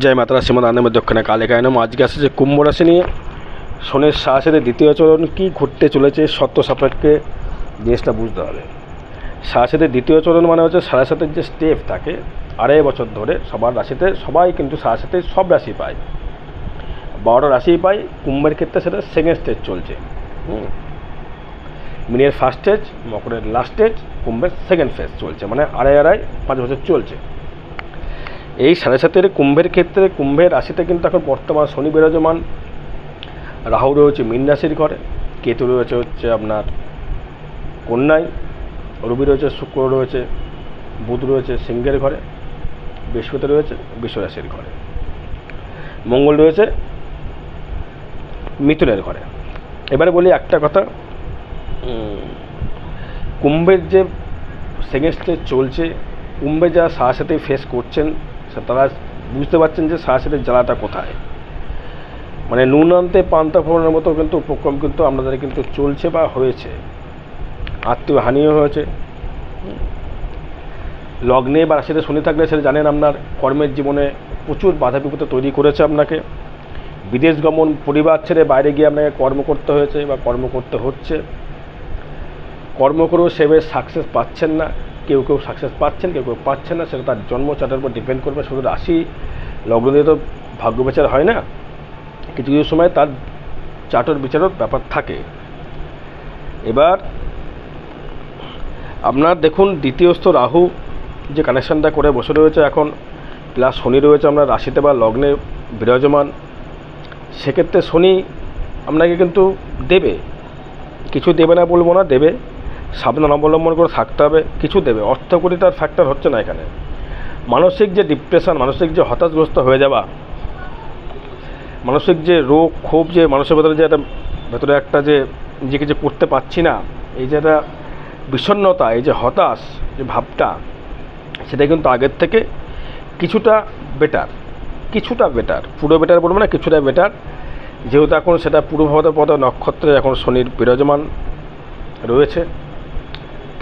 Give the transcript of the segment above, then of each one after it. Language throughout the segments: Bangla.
জয় মাতারা শ্রীমদ আনন্দ দক্ষিণা কালিকায় নমঃ। আজকে আসছে যে কুম্ভ রাশি নিয়ে শনির সাড়ে দ্বিতীয় চরণ কী ঘটতে চলেছে শর্ত সাপেক্ষে জিনিসটা বুঝতে হবে। সাড়ে দ্বিতীয় চরণ মানে হচ্ছে সাড়ে সাতের যে স্টেপ থাকে 2.5 বছর ধরে সবার রাশিতে, সবাই কিন্তু সাড়ে সব রাশি পায়, 12টা রাশি পায়। কুম্ভের ক্ষেত্রে সেটা সেকেন্ড স্টেজ চলছে। মিনের ফার্স্ট স্টেজ, মকরের লাস্ট স্টেজ, কুম্ভের সেকেন্ড ফেজ চলছে, মানে 2.5 বছর চলছে। এই সাড়ে সাতের কুম্ভের ক্ষেত্রে কুম্ভের রাশিতে কিন্তু এখন বর্তমান শনি বিরাজমান, রাহু রয়েছে মীন রাশির ঘরে, কেতু রয়েছে হচ্ছে আপনার কন্যায়, রবি রয়েছে, শুক্র রয়েছে, বুধ রয়েছে সিংহের ঘরে, বৃহস্পতি রয়েছে বৃষ রাশির ঘরে, মঙ্গল রয়েছে মিথুনের ঘরে। এবারে বলি একটা কথা, কুম্ভের যে সেকেন্ড স্টেজ চলছে, কুম্ভে যা সাড়ে সাথে ফেস করছেন তারা বুঝতে পারছেন যে সাড়ে সাথে জ্বালাটা কোথায়। মানে নুন আনতে পান্তা ফোড়নের মতো কিন্তু উপক্রম কিন্তু আমাদের কিন্তু চলছে বা হয়েছে, আত্মীয় হানিও হয়েছে। লগ্নে বা রাশিতে শনি থাকলে সেটা জানেন আপনার কর্মের জীবনে প্রচুর বাধা বিপত্তি তৈরি করেছে আপনাকে। বিদেশ গমন, পরিবার ছেড়ে বাইরে গিয়ে আপনাকে কর্ম করতে হয়েছে বা কর্ম করতে হচ্ছে। কর্ম করেও সেভাবে সাকসেস পাচ্ছেন না, কেউ কেউ সাকসেস পাচ্ছেন, কেউ কেউ পাচ্ছেন না, সেটা তার জন্ম চার্টের উপর ডিপেন্ড করবে। শুধু রাশি লগ্ন দিয়ে তো ভাগ্য বিচার হয় না, কিছু কিছু সময় তার চার্টের বিচারের ব্যাপার থাকে। এবার আপনার দেখুন দ্বিতীয়স্থ রাহু যে কানেকশানটা করে বসে রয়েছে এখন, প্লাস শনি রয়েছে আপনার রাশিতে বা লগ্নে বিরাজমান। সেক্ষেত্রে শনি আপনাকে কিন্তু দেবে, কিছু দেবে না বলবো না, দেবে, সাবধান অবলম্বন করে থাকতে হবে, কিছু দেবে। অর্থকরী তার ফ্যাক্টর হচ্ছে না এখানে। মানসিক যে ডিপ্রেশন, মানসিক যে হতাশগ্রস্ত হয়ে যাওয়া, মানসিক যে রোগ ক্ষোভ, যে মানুষের ভেতরে যে একটা ভেতরে একটা যে নিজেকে যে করতে পারছি না, এই যে একটা বিষণ্ণতা, এই যে হতাশ যে ভাবটা, সেটা কিন্তু আগের থেকে কিছুটা বেটার, পুরো বেটার বলবো না, কিছুটা বেটার। যেহেতু এখন সেটা পূর্ব ভাদ্রপদ নক্ষত্রে এখন শনির বিরাজমান রয়েছে,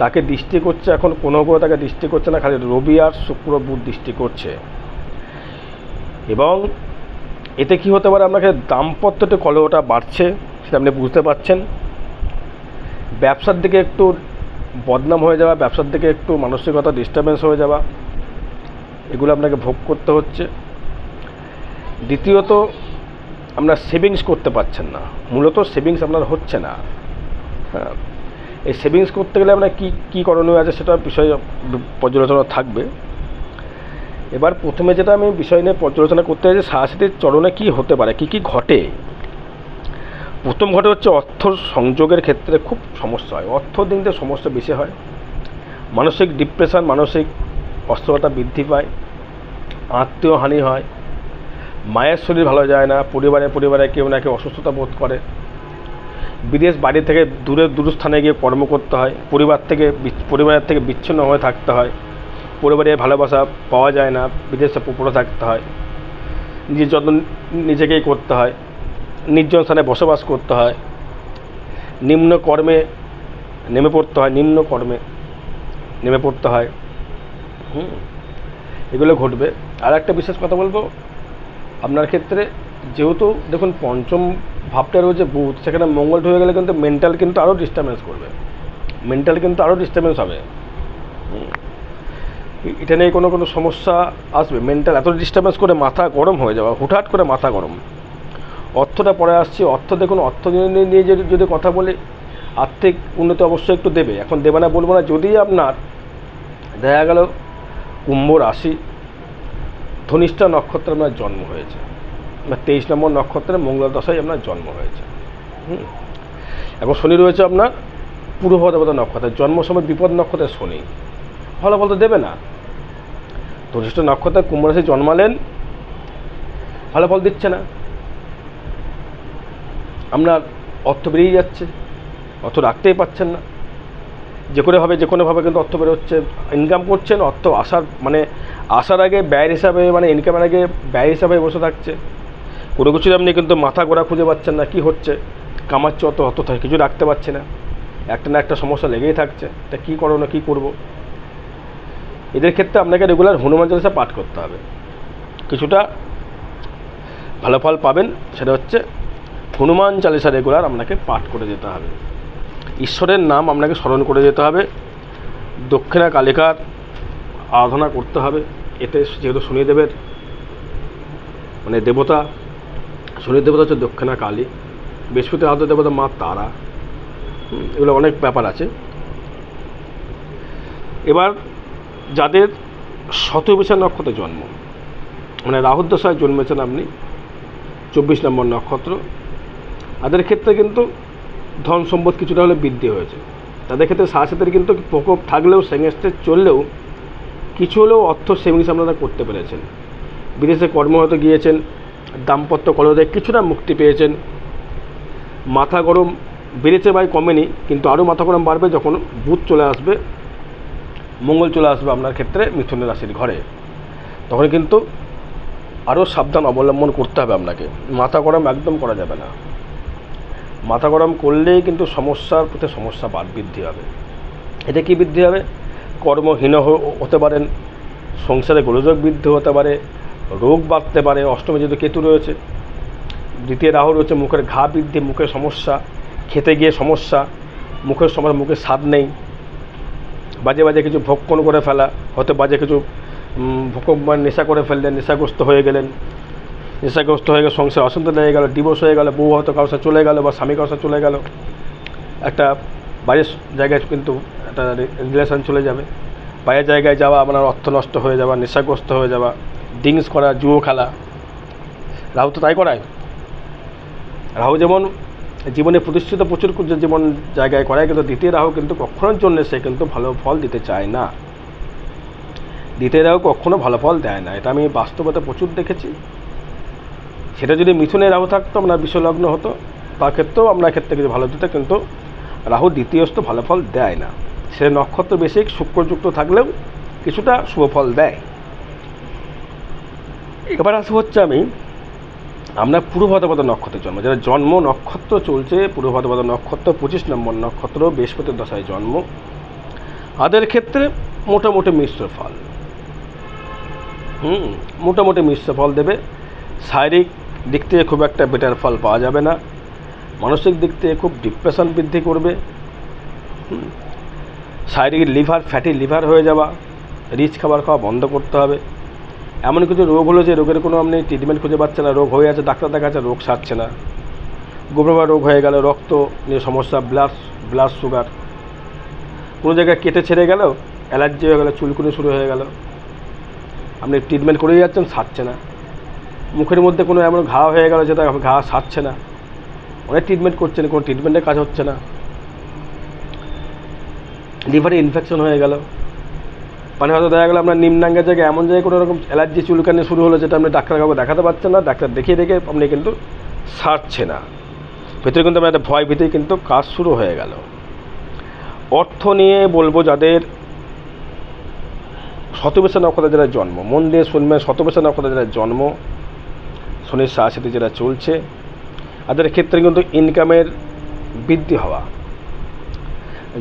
তাকে দৃষ্টি করছে এখন, কোনো করে তাকে দৃষ্টি করছে না, খালি রবি আর শুক্র বুধ দৃষ্টি করছে। এবং এতে কি হতে পারে, আপনাকে দাম্পত্যতে কলহটা বাড়ছে, সেটা আপনি বুঝতে পারছেন। ব্যবসার দিকে একটু বদনাম হয়ে যাওয়া, ব্যবসার দিকে একটু মানসিকতা ডিস্টারবেন্স হয়ে যাওয়া, এগুলো আপনাকে ভোগ করতে হচ্ছে। দ্বিতীয়ত আপনার সেভিংস করতে পারছেন না, মূলত সেভিংস আপনার হচ্ছে না। হ্যাঁ, এই সেভিংস করতে গেলে আপনার কী করণীয় আছে সেটা বিষয় পর্যালোচনা থাকবে। এবার প্রথমে যেটা আমি বিষয় নিয়ে পর্যালোচনা করতে চাই যে সাড়ে চরণে কী হতে পারে, কী ঘটে। প্রথম ঘটে হচ্ছে অর্থ সংযোগের ক্ষেত্রে খুব সমস্যা হয়, অর্থ দিক দিয়ে সমস্যা বেশি হয়, মানসিক ডিপ্রেশন, মানসিক অস্থিরতা বৃদ্ধি পায়, আত্মীয় হানি হয়, মায়ের শরীর ভালো যায় না, পরিবারে কেউ না কেউ অসুস্থতা বোধ করে, বিদেশ বাড়ি থেকে দূর স্থানে গিয়ে কর্ম করতে হয়, পরিবারের থেকে বিচ্ছিন্ন হয়ে থাকতে হয়, পরিবারের ভালোবাসা পাওয়া যায় না, বিদেশে পড়ে থাকতে হয়, নিজের যত্ন নিজেকেই করতে হয়, নির্জন স্থানে বসবাস করতে হয়, নিম্ন কর্মে নেমে পড়তে হয়। এগুলো ঘটবে। আর একটা বিশেষ কথা বলবো আপনার ক্ষেত্রে, যেহেতু দেখুন পঞ্চম ভাবটা রয়েছে বুধ, সেখানে মঙ্গল হয়ে গেলে কিন্তু মেন্টাল কিন্তু আরও ডিস্টার্বেন্স করবে, হবে। এটা নিয়ে কোনো সমস্যা আসবে, মেন্টাল এত ডিস্টার্বেন্স করে মাথা গরম হয়ে যাওয়া, হুটহাট করে মাথা গরম। অর্থটা পরে আসছে, অর্থ দেখুন, অর্থ নিয়ে যদি কথা বলি, আর্থিক উন্নতি অবশ্যই একটু দেবে, এখন দেবে না বলবো না। যদি আপনার দেখা গেল কুম্ভ রাশি ধনিষ্ঠা নক্ষত্রে আপনার জন্ম হয়েছে, বা 23 নম্বর নক্ষত্রে মঙ্গল দশায় আপনার জন্ম হয়েছে, এখন শনি রয়েছে আপনার পূর্ব ভাদ্রপদ নক্ষত্রে, জন্ম সময় বিপদ নক্ষত্রে শনি, ফলাফল তো দেবে না। ধনিষ্ঠ নক্ষত্রে কুম্ভ রাশি জন্মালেন, ফলাফল দিচ্ছে না, আপনার অর্থ বেরিয়ে যাচ্ছে, অর্থ রাখতেই পারছেন না, যে কোনোভাবে কিন্তু অর্থ বেরোচ্ছে, ইনকাম করছেন, অর্থ আসার আগে ব্যয়ের হিসাবে, মানে ইনকামের আগে ব্যয় হিসাবে বসে থাকছে। কোনো কিছু আপনি কিন্তু মাথা গোড়া খুঁজে পাচ্ছেন না, কি হচ্ছে, কামাচ্ছে অত কিছু রাখতে পারছে না, একটা না একটা সমস্যা লেগেই থাকছে, তা কী করবো। এদের ক্ষেত্রে আপনাকে রেগুলার হনুমান চালিসা পাঠ করতে হবে, কিছুটা ভালো ফল পাবেন সেটা হচ্ছে হনুমান চালিসা রেগুলার আপনাকে পাঠ করে যেতে হবে, ঈশ্বরের নাম আপনাকে স্মরণ করে যেতে হবে, দক্ষিণা কালিকার আরাধনা করতে হবে। এতে যেহেতু শনিদেবের মানে দেবতা, শনি দেবতা হচ্ছে দক্ষিণা কালী, বৃহস্পতি আরাধ্য দেবতা মা তারা, এগুলো অনেক ব্যাপার আছে। এবার যাদের শতবিশা নক্ষত্রে জন্ম, মানে রাহুর দশায় জন্মেছেন আপনি 24 নম্বর নক্ষত্র, তাদের ক্ষেত্রে কিন্তু ধন সম্পদ কিছুটা হলে বৃদ্ধি হয়েছে। তাদের ক্ষেত্রে সাথে কিন্তু প্রকোপ থাকলেও সেঙ্গেস্টে চললেও কিছু হলেও অর্থ সেভিংস আপনারা করতে পেরেছেন। বিদেশে কর্মরত গিয়েছেন, দাম্পত্য কলহে কিছুটা মুক্তি পেয়েছেন। মাথা গরম বেড়েছে বা কমেনি, কিন্তু আরও মাথা গরম বাড়বে যখন বুধ চলে আসবে, মঙ্গল চলে আসবে আপনার ক্ষেত্রে মিথুন রাশির ঘরে। তখন কিন্তু আরও সাবধান অবলম্বন করতে হবে আপনাকে। মাথা গরম একদম করা যাবে না। মাথা গরম করলেই কিন্তু সমস্যার প্রতি সমস্যা বৃদ্ধি হবে। এতে কী বৃদ্ধি হবে? কর্মহীন হতে পারেন, সংসারে গোলযোগ বৃদ্ধি হতে পারে, রোগ বাড়তে পারে। অষ্টমে যেহেতু কেতু রয়েছে, দ্বিতীয় রাহু রয়েছে, মুখের ঘা বৃদ্ধি, মুখের সমস্যা, খেতে গিয়ে সমস্যা, মুখের সমস্যা, মুখে স্বাদ নেই, বাজে বাজে কিছু ভক্ষণ করে ফেলা, হয়তো বাজে কিছু নেশা করে ফেললেন, নেশাগ্রস্ত হয়ে গেলেন, নেশাগ্রস্ত হয়ে গেলে সংসার অশান্তি লেগে গেল, ডিভোর্স হয়ে গেল, বউ হয়তো কারোর সাথে চলে গেল বা স্বামী কারোর সাথে চলে গেল, একটা বাইরের জায়গায় কিন্তু একটা রিলেশন চলে যাবে। বাইরের জায়গায় যাওয়া, আপনার অর্থ নষ্ট হয়ে যাওয়া, নেশাগ্রস্ত হয়ে যাওয়া, ড্রিঙ্কস করা, জুয়ো খেলা। রাহু তো তাই করায়। রাহু যেমন জীবনে প্রতিষ্ঠিত প্রচুর জীবন জায়গায় করায়, কিন্তু দ্বিতীয় রাহু কিন্তু কখনোর জন্য সে কিন্তু ভালো ফল দিতে চায় না। দ্বিতীয় রাহু কখনো ভালো ফল দেয় না, এটা আমি বাস্তবতা প্রচুর দেখেছি। সেটা যদি মিথুনে রাহু থাকতো, আপনার বিশ্বলগ্ন হতো, তার ক্ষেত্রেও আপনার ক্ষেত্রে কিছু ভালো দিত, কিন্তু রাহু দ্বিতীয়স্থ ভালো ফল দেয় না। সে নক্ষত্র বেশিক শুক্রযুক্ত থাকলেও কিছুটা শুভ ফল দেয়। এবার আসবো হচ্ছে আমি আপনার পূর্ব ভাদ্রপদ নক্ষত্রের জন্ম, যারা জন্ম নক্ষত্র চলছে পূর্ব ভাদ্রপদ নক্ষত্র 25 নম্বর নক্ষত্র, বৃহস্পতির দশায় জন্ম, তাদের ক্ষেত্রে মোটামুটি মিশ্র ফল, মোটামুটি মিশ্র ফল দেবে। শারীরিক দিক থেকে খুব একটা বেটার ফল পাওয়া যাবে না, মানসিক দিক থেকে খুব ডিপ্রেশন বৃদ্ধি করবে। শারীরিক লিভার, ফ্যাটি লিভার হয়ে যাওয়া, রিচ খাবার খাওয়া বন্ধ করতে হবে। এমন কিছু রোগ হলো যে রোগের কোনো আপনি ট্রিটমেন্ট খুঁজে পাচ্ছেন না, রোগ হয়ে আছে, ডাক্তার দেখাচ্ছে, রোগ সারছে না। গভীরভাবে রোগ হয়ে গেল, রক্ত নিয়ে সমস্যা, ব্লাড সুগার, কোনো জায়গায় কেটে ছেড়ে গেল, অ্যালার্জি হয়ে গেল, চুলকুনি শুরু হয়ে গেল, আপনি ট্রিটমেন্ট করেই যাচ্ছেন, সারছে না। মুখের মধ্যে কোনো এমন ঘা হয়ে গেল যেটা ঘা সারছে না, অনেক ট্রিটমেন্ট করছেন, কোনো ট্রিটমেন্টের কাজ হচ্ছে না। লিভারে ইনফেকশন হয়ে গেল, মানে হয়তো দেখা গেলো আপনার নিম্নাঙ্গের জায়গায় এমন জায়গায় কোনো রকম অ্যালার্জি চুলকানি শুরু হলো যেটা আপনি ডাক্তার কাউকে দেখাতে পারছেন না, ডাক্তার দেখিয়ে দেখে আপনি কিন্তু সারছে না। ভেতরে কিন্তু আপনার একটা ভয় ভীতি কিন্তু কাজ শুরু হয়ে গেল। অর্থ নিয়ে বলবো, যাদের শতবিশা নক্ষত্রে যারা জন্ম, মন দিয়ে শুনবেন, শতবিশা নক্ষত্রে যারা জন্ম, শনির সাথে যেটা চলছে, তাদের ক্ষেত্রে কিন্তু ইনকামের বৃদ্ধি হওয়া।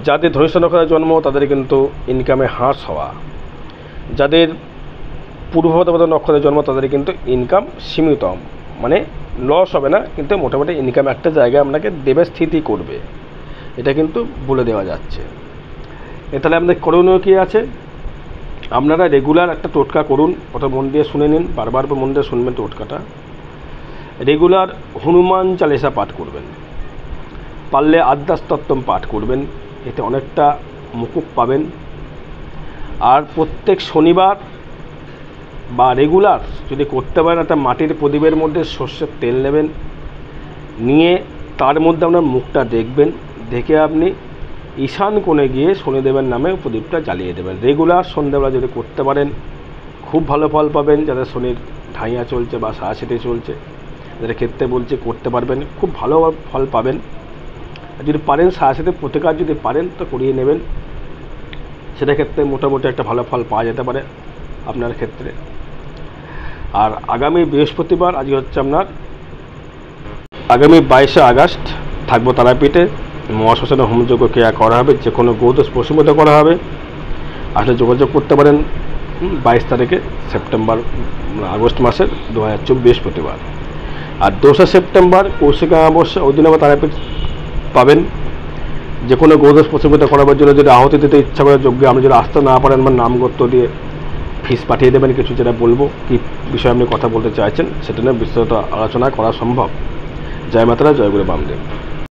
যাদের ধনিষ্ঠ নক্ষত্রে জন্ম, তাদের কিন্তু ইনকামে হ্রাস হওয়া। যাদের পূর্ব ভাদ্রপদ নক্ষত্রে জন্ম, তাদের কিন্তু ইনকাম সীমিত, মানে লস হবে না, কিন্তু মোটামুটি ইনকাম একটা জায়গায় আপনাকে দেবে, স্থিতি করবে, এটা কিন্তু বলে দেওয়া যাচ্ছে। তাহলে আপনাদের করণীয় কী আছে? আপনারা রেগুলার একটা টোটকা করুন, ওটা মন দিয়ে শুনে নিন, বারবার মন দিয়ে শুনবেন টোটকাটা। রেগুলার হনুমান চালিসা পাঠ করবেন, পারলে আদ্যাস্তোত্তম পাঠ করবেন, এতে অনেকটা মুকুব পাবেন। আর প্রত্যেক শনিবার বা রেগুলার যদি করতে পারেন, একটা মাটির প্রদীপের মধ্যে সর্ষের তেল নেবেন, নিয়ে তার মধ্যে আপনার মুখটা দেখবেন, দেখে আপনি ঈশান কোণে গিয়ে শনিদেবের নামে প্রদীপটা জ্বালিয়ে দেবেন। রেগুলার সন্ধ্যাবেলা যদি করতে পারেন খুব ভালো ফল পাবেন। যাদের শনির ঢাইয়া চলছে বা সাড়ে চলছে, যাদের ক্ষেত্রে বলছে করতে পারবেন, খুব ভালো ফল পাবেন। যদি পারেন সাড়ে প্রতিকার যদি পারেন তো করিয়ে নেবেন, সেটা ক্ষেত্রে মোটামুটি একটা ভালো ফল পাওয়া যেতে পারে আপনার ক্ষেত্রে। আর আগামী বৃহস্পতিবার, আজকে হচ্ছে আপনার আগামী 22শে আগস্ট, থাকবো তারাপীঠে, মহাশ্মশানে হোমযজ্ঞ ক্রিয়া করা হবে, যে কোনো গৌদোষ প্রশমিত করা হবে। আসলে যোগাযোগ করতে পারেন 22 তারিখে সেপ্টেম্বর, আগস্ট মাসের 2024 বৃহস্পতিবার। আর 2 সেপ্টেম্বর কৌশিকা অমাবস্যা, ওই দিন আবার তারাপীঠ পাবেন। যে কোনো গোদোষ প্রতিযোগিতা করাবার জন্য যদি আহতি দিতে ইচ্ছা করে যজ্ঞে, আপনি যদি আসতে না পারেন, আমার নামগত্য দিয়ে ফিস পাঠিয়ে দেবেন কিছু, যেটা বলবো কী বিষয়ে আপনি কথা বলতে চাইছেন সেটা নিয়ে বিস্তারিত আলোচনা করা সম্ভব। জয় মাতারা, জয় গুরু বামদেব।